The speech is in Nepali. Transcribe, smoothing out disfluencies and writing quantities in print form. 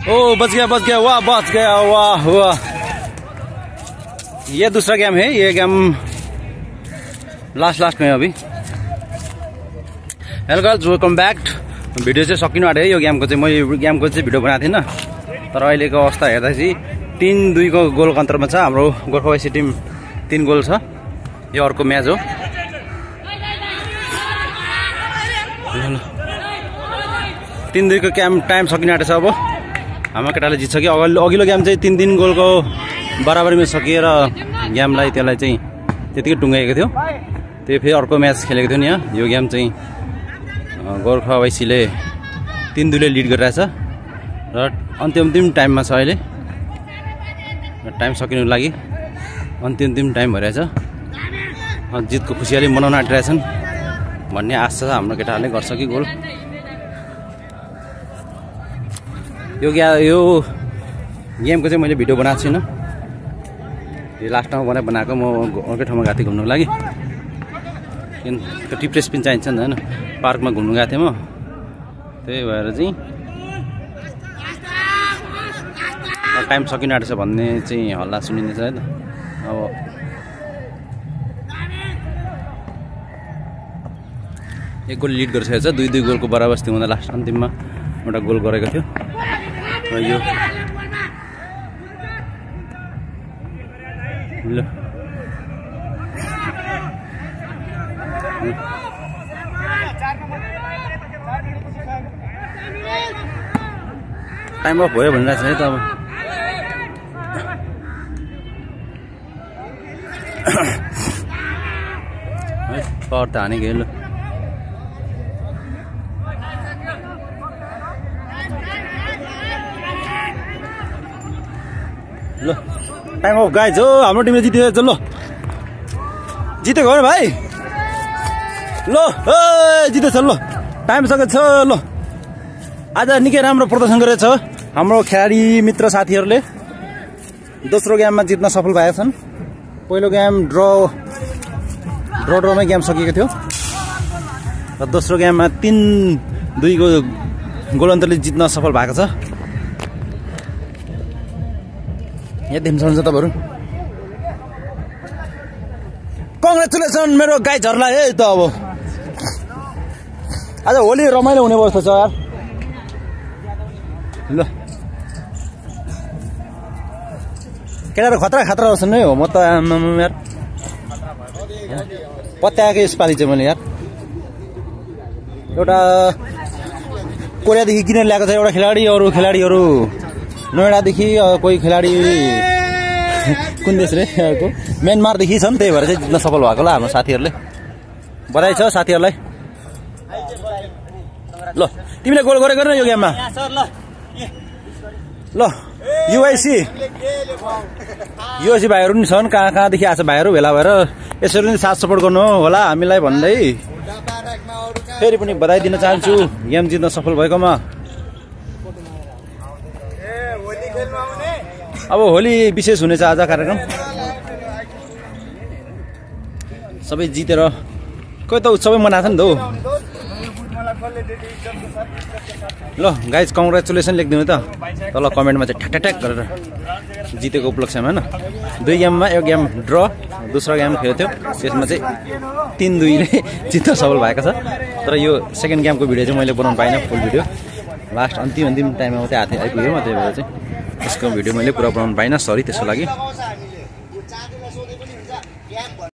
ओ बच गया वाह बच गया वाह वाह। ये दूसरा गेम है, ये गेम लास्ट में अभी। Hello guys welcome back. Video चाहिँ सकिनु आँट्यो है। यो गेमको चाहिँ मैले गेमको चाहिँ भिडियो बनाएको थिइनँ, तर अहिलेको अवस्था हेर्दा चाहिँ 3-2 को गोल अन्तरमा छ। हाम्रो गोर्खा वाइसी टिम 3 गोल छ। यो अर्को म्याच हो। 3-2 को टाइम सकिनु आँटेछ। अब हाम्रो केटाले जित्छ कि अघिल्लो गेम चाहिँ 3-3 गोलको बराबरीमा सकिएर गेमलाई त्यसलाई चाहिँ त्यतिकै टुङ्गाएको थियो। त्यो फेरि अर्को म्याच खेलेको थियो नि यहाँ। यो गेम चाहिँ गोर्खा वाइसीले 3-2 ले लिड गरिरहेछ र अन्तिम टाइममा छ। अहिले टाइम सकिनु लागि अन्तिम टाइम भइरहेछ। जितको खुसियाली मनाउन आँटिरहेछन् भन्ने आशा छ। हाम्रो केटाहरूले गर्छ कि गोल। यो गेमको चाहिँ मैले भिडियो बनाएको छुइनँ। यो लास्ट ठाउँमा बनाएको। म अर्कै ठाउँमा गएको थिएँ घुम्नुको लागि। किन टिप्रेस पनि चाहिन्छ नि होइन। पार्कमा घुम्नु गएको थिएँ म, त्यही भएर चाहिँ टाइम सकिन आँटेछ भन्ने चाहिँ हल्ला सुनिँदैछ है त। अब एक गोल लिड गरिसकेको छ। 2-2 गोलको बराबस्ती हुँदा लास्ट अन्तिममा एउटा गोल गरेको थियो। र यो ल टाइम अफ भयो भनिरहेको छ है त। अब पावर त हानेको ल। ल टाइम अफ गाइज हो। हाम्रो टिमले जितेछ। ल जितेको हो भाइ। ल जितेछ। ल टाइम सकेको छ। ल आज निकै राम्रो प्रदर्शन गरेको छ हाम्रो खेलाडी मित्र साथीहरूले। दोस्रो गेममा जित्न सफल भएका छन्। पहिलो गेम ड्रमै गेम सकिएको थियो र दोस्रो गेममा 3-2 को गोल अन्तरले जित्न सफल भएको छ। यहाँ देख्न सक्नुहुन्छ तपाईँहरू। कङ्ग्रेचुलेसन मेरो गाइजहरूलाई है त। अब आज होली रमाइलो हुने अवस्था छ यार। ल केटाहरू खतरा रहेछन् है। हो म त यार पत्याएको यसपालि चाहिँ मैले यार। एउटा कोरियादेखि किनेर ल्याएको छ एउटा खेलाडी। अरू खेलाडीहरू नोएडादेखि, कोही खेलाडी कुन देश रे अर्को म्यानमारदेखि छन्। त्यही भएर चाहिँ जित्न सफल भएको होला हाम्रो साथीहरूले। बधाई छ साथीहरूलाई। ल तिमीले गोल गरेको न यो गेममा। ल युआइसी भाइहरू पनि छन्। कहाँदेखि आएको भाइहरू भेला भएर यसरी नै साथ सपोर्ट गर्नु होला हामीलाई भन्दै फेरि पनि बधाई दिन चाहन्छु गेम जित्न सफल भएकोमा। अब होली विशेष हुनेछ आज कार्यक्रम। सबै जितेर कोही त सबै मनाएको छ नि त। ल गाइज कङ्ग्रेचुलेसन लेखिदिनु त तल कमेन्टमा चाहिँ ठ्याक गरेर जितेको उपलक्ष्यमा होइन। 2 गेममा एक गेम ड्र, दोस्रो गेम खेलेको थियो। त्यसमा चाहिँ 3-2 ले जित्न सफल भएको छ। तर यो सेकेन्ड गेमको भिडियो चाहिँ मैले बनाउनु पाइनँ फुल भिडियो। लास्ट अन्तिम टाइममा मात्रै आइपुग्यो म। त्यही भएर चाहिँ यसको भिडियो मैले पुरा बनाउनु पाइनँ। सरी त्यसको लागि।